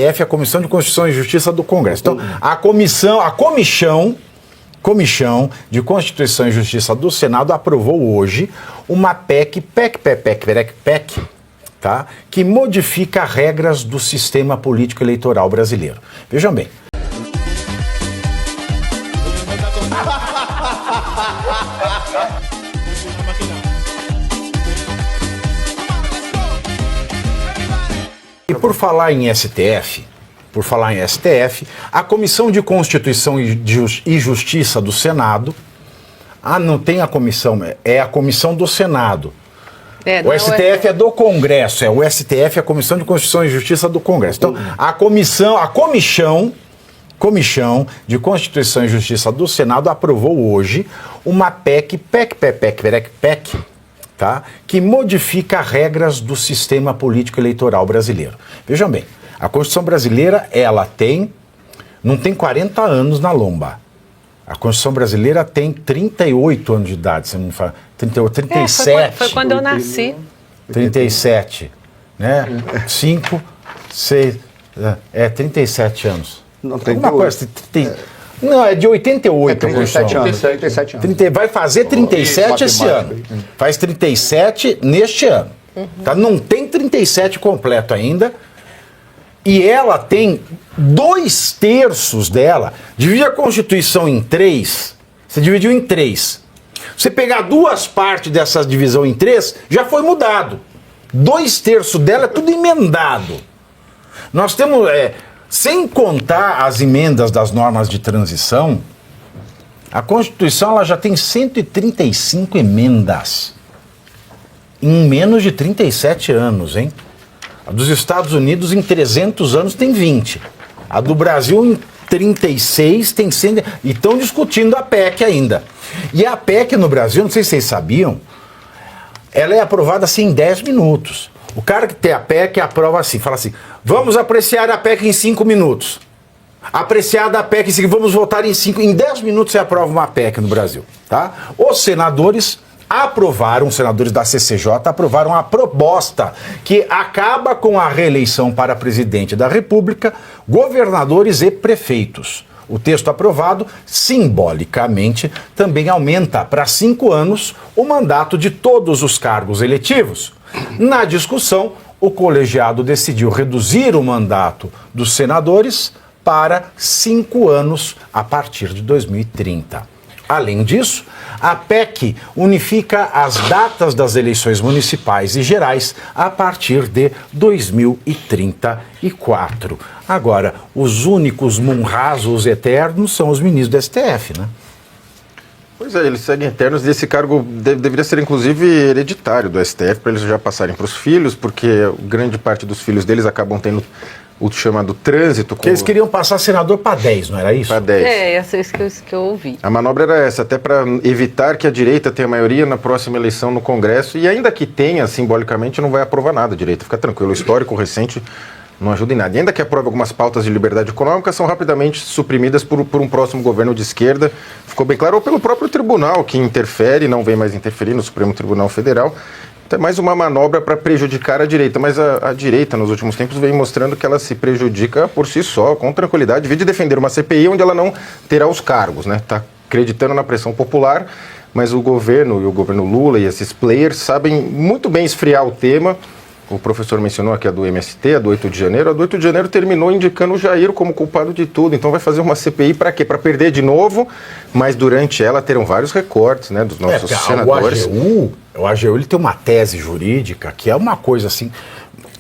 STF, a Comissão de Constituição e Justiça do Congresso. Então, a Comissão de Constituição e Justiça do Senado aprovou hoje uma PEC, tá? Que modifica regras do sistema político eleitoral brasileiro. Vejam bem. E por falar em STF, a Comissão de Constituição e Justiça do Senado, não tem a comissão, é a Comissão do Senado. O STF é do Congresso, o STF é a Comissão de Constituição e Justiça do Congresso. Então, a Comissão de Constituição e Justiça do Senado aprovou hoje uma PEC, tá? Que modifica regras do sistema político eleitoral brasileiro. Vejam bem, a Constituição brasileira, não tem 40 anos na lomba. A Constituição brasileira tem 38 anos de idade, se não me fala. 37. Foi quando eu nasci. 37, né? 5, 6, 37 anos. Não, 38. Uma coisa, não, é de 88 a Constituição. 37 anos. Vai fazer 37 esse ano. Faz 37 neste ano. Tá? Não tem 37 completo ainda. E ela tem 2/3 dela. Divide a Constituição em 3. Você dividiu em 3. Você pegar 2 partes dessa divisão em 3, já foi mudado. 2/3 dela é tudo emendado. Nós temos, sem contar as emendas das normas de transição, a Constituição ela já tem 135 emendas. Em menos de 37 anos, hein? A dos Estados Unidos, em 300 anos, tem 20. A do Brasil, em 36, tem 100. E estão discutindo a PEC ainda. E a PEC no Brasil, não sei se vocês sabiam, ela é aprovada assim em 10 minutos. O cara que tem a PEC aprova assim, fala assim, vamos apreciar a PEC em 5 minutos. Apreciada a PEC em 5, vamos votar em 5. Em 10 minutos você aprova uma PEC no Brasil, tá? Os senadores da CCJ aprovaram a proposta que acaba com a reeleição para presidente da República, governadores e prefeitos. O texto aprovado, simbolicamente, também aumenta para 5 anos o mandato de todos os cargos eletivos. Na discussão, o colegiado decidiu reduzir o mandato dos senadores para 5 anos a partir de 2030. Além disso, a PEC unifica as datas das eleições municipais e gerais a partir de 2034. Agora, os únicos munrazos eternos são os ministros do STF, né? Pois é, eles seguem eternos e esse cargo deveria ser inclusive hereditário do STF, para eles já passarem para os filhos, porque grande parte dos filhos deles acabam tendo o chamado trânsito. Que eles queriam passar senador para 10, não era isso? Para 10. Essa é isso que eu ouvi. A manobra era essa, até para evitar que a direita tenha maioria na próxima eleição no Congresso, e ainda que tenha, simbolicamente, não vai aprovar nada a direita. Fica tranquilo, o histórico recente não ajuda em nada. E ainda que aprove algumas pautas de liberdade econômica, são rapidamente suprimidas por um próximo governo de esquerda. Ficou bem claro, ou pelo próprio tribunal, que interfere, não vem mais interferir no Supremo Tribunal Federal. É mais uma manobra para prejudicar a direita, mas a direita nos últimos tempos vem mostrando que ela se prejudica por si só, com tranquilidade, de defender uma CPI onde ela não terá os cargos, né? Está acreditando na pressão popular, mas o governo e o governo Lula e esses players sabem muito bem esfriar o tema. O professor mencionou aqui a do MST, a do 8 de janeiro. A do 8 de janeiro terminou indicando o Jair como culpado de tudo. Então vai fazer uma CPI para quê? Para perder de novo, mas durante ela terão vários recortes, né, dos nossos senadores. O AGU ele tem uma tese jurídica que é uma coisa assim,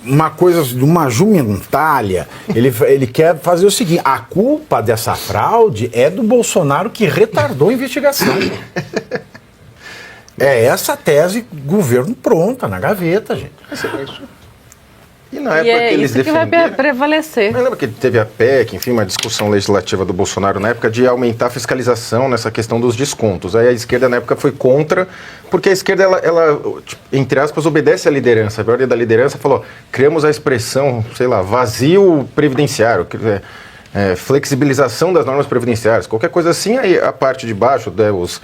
uma coisa de uma jumentalha. Ele quer fazer o seguinte, a culpa dessa fraude é do Bolsonaro que retardou a investigação. É essa tese, governo pronta, na gaveta, gente. E na época que eles defenderam... que vai prevalecer. Mas lembra que teve a PEC, enfim, uma discussão legislativa do Bolsonaro na época de aumentar a fiscalização nessa questão dos descontos. Aí a esquerda na época foi contra, porque a esquerda, ela entre aspas, obedece à liderança. A ordem da liderança falou, criamos a expressão, sei lá, vazio previdenciário, flexibilização das normas previdenciárias, qualquer coisa assim. Aí a parte de baixo, os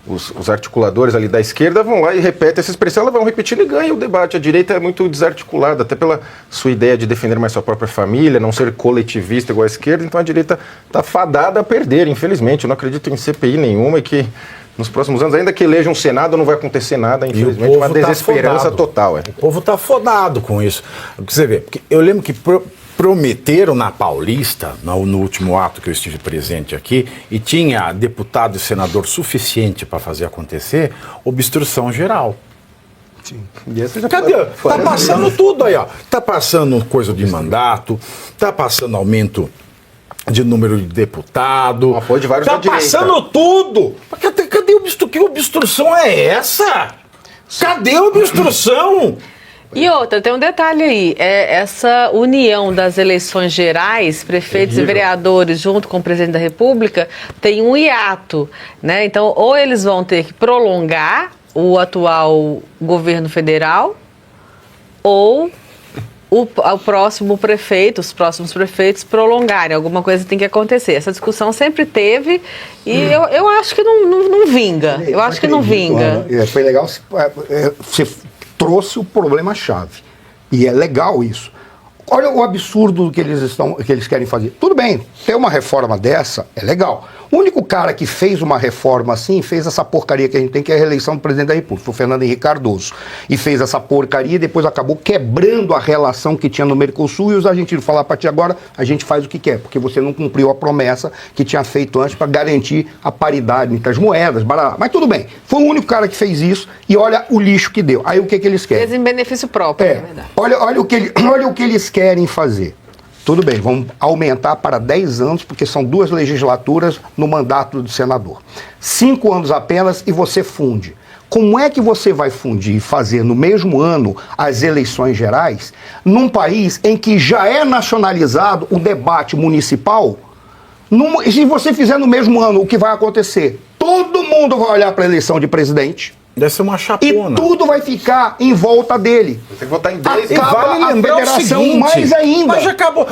os articuladores ali da esquerda vão lá e repetem essa expressão, elas vão repetindo e ganham o debate. A direita é muito desarticulada, até pela sua ideia de defender mais sua própria família, não ser coletivista igual a esquerda, então a direita está fadada a perder, infelizmente. Eu não acredito em CPI nenhuma e que nos próximos anos, ainda que eleja um Senado, não vai acontecer nada, infelizmente, uma desesperança total. O povo está fodado com isso. Você vê, porque eu lembro que prometeram na Paulista, no último ato que eu estive presente aqui, e tinha deputado e senador suficiente para fazer acontecer, obstrução geral. Sim. E essa já Cadê? Tá passando tudo aí, ó. Tá passando coisa de mandato, tá passando aumento de número de deputado. O apoio de vários tá da direita. passando tudo. Cadê que obstrução é essa? Cadê a obstrução? E outra, tem um detalhe aí, essa união das eleições gerais, prefeitos e vereadores junto com o presidente da República, tem um hiato, né? Então, ou eles vão ter que prolongar o atual governo federal, ou o próximo prefeito, os próximos prefeitos prolongarem. Alguma coisa tem que acontecer. Essa discussão sempre teve e eu acho que não vinga. Eu acho que não vinga. Foi legal, você trouxe o problema-chave. E é legal isso. Olha o absurdo que eles querem fazer. Tudo bem, ter uma reforma dessa é legal. O único cara que fez uma reforma assim, fez essa porcaria que a gente tem, que é a reeleição do presidente da República, foi o Fernando Henrique Cardoso. E fez essa porcaria e depois acabou quebrando a relação que tinha no Mercosul, e os argentinos falaram: a partir de agora a gente faz o que quer, porque você não cumpriu a promessa que tinha feito antes para garantir a paridade entre as moedas. Mas tudo bem, foi o único cara que fez isso e olha o lixo que deu. Aí o que eles querem? Fez em benefício próprio, na verdade. Olha o que eles querem fazer. Tudo bem, vamos aumentar para 10 anos, porque são 2 legislaturas no mandato do senador. 5 anos apenas e você funde. Como é que você vai fundir e fazer no mesmo ano as eleições gerais, num país em que já é nacionalizado o debate municipal? Se você fizer no mesmo ano, o que vai acontecer? Todo mundo vai olhar para a eleição de presidente. Deve ser uma chapona. E tudo vai ficar em volta dele. Você tem que votar em 10 Acaba vale a lembrar federação o seguinte, mais ainda. Mas já acabou.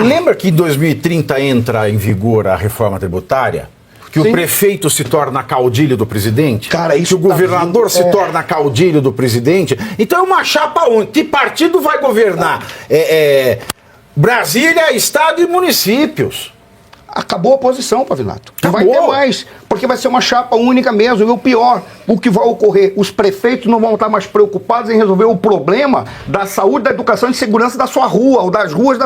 Lembra que em 2030 entra em vigor a reforma tributária? Que Sim. o prefeito se torna caudilho do presidente? Cara, isso que o governador se vindo, torna caudilho do presidente? Então é uma chapa única. Que partido vai governar? Brasília, Estado e municípios. Acabou a oposição, Pavinato. Não vai Acabou. ter mais, porque vai ser uma chapa única mesmo. E o pior, o que vai ocorrer, os prefeitos não vão estar mais preocupados em resolver o problema da saúde, da educação e segurança da sua rua, ou das ruas.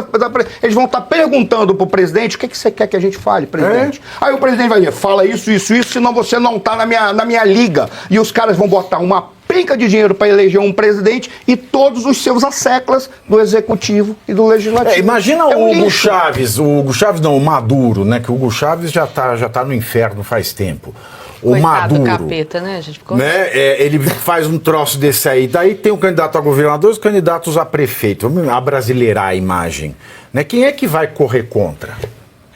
Eles vão estar perguntando para o presidente: o que você quer que a gente fale, presidente? Aí o presidente vai dizer: fala isso, senão você não está na minha liga. E os caras vão botar uma penca de dinheiro para eleger um presidente e todos os seus asseclas do executivo e do legislativo. Imagina É o Hugo lixo. Chaves, o Maduro, né? Que o Hugo Chaves já tá no inferno faz tempo. O Coitado Maduro, do capeta, né? A gente ficou... né? Ele faz um troço desse aí. Daí tem o candidato a governador e os candidatos a prefeito. Vamos abrasileirar a imagem. Né? Quem é que vai correr contra?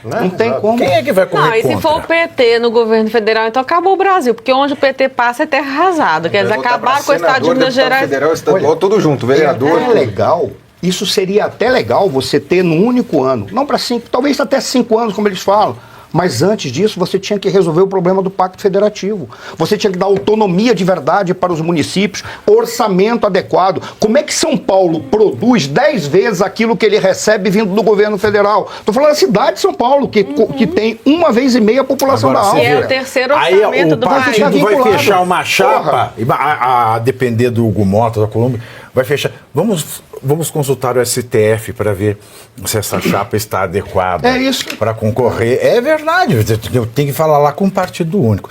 Não tem como. Quem é que vai correr Não, e contra? se for o PT no governo federal, então acabou o Brasil, porque onde o PT passa é terra arrasada. Quer dizer, acabaram com o Estado de Minas Gerais. Federal, estadual, tudo junto, vereador. É legal. Isso seria até legal você ter num único ano. Não para 5, talvez até 5 anos, como eles falam. Mas antes disso, você tinha que resolver o problema do Pacto Federativo. Você tinha que dar autonomia de verdade para os municípios, orçamento adequado. Como é que São Paulo produz 10 vezes aquilo que ele recebe vindo do governo federal? Estou falando da cidade de São Paulo, que tem 1,5 vezes a população Agora, da você E é Áustria. o terceiro Aí orçamento o do país. partido vai vinculado. fechar uma chapa, a depender do Hugo Mota, da Colômbia, vai fechar. Vamos consultar o STF para ver se essa chapa está adequada É isso. para concorrer. É verdade, eu tenho que falar lá com um partido único.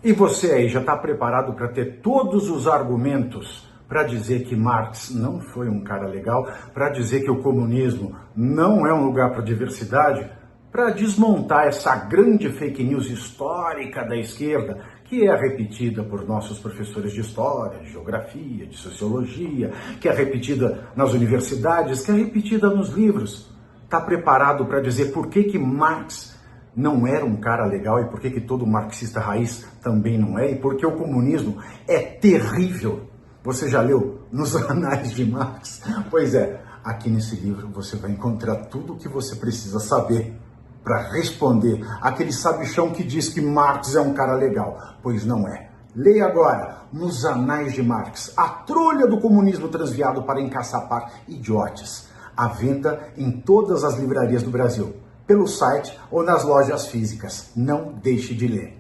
E você aí já está preparado para ter todos os argumentos para dizer que Marx não foi um cara legal, para dizer que o comunismo não é um lugar para diversidade, para desmontar essa grande fake news histórica da esquerda, que é repetida por nossos professores de história, de geografia, de sociologia, que é repetida nas universidades, que é repetida nos livros. Está preparado para dizer por que Marx não era um cara legal e por que todo marxista raiz também não é, e por que o comunismo é terrível? Você já leu nos anais de Marx? Pois é, aqui nesse livro você vai encontrar tudo o que você precisa saber para responder aquele sabichão que diz que Marx é um cara legal, pois não é. Leia agora, nos Anais de Marx, a trolha do comunismo transviado para encaçapar idiotas. À venda em todas as livrarias do Brasil, pelo site ou nas lojas físicas. Não deixe de ler.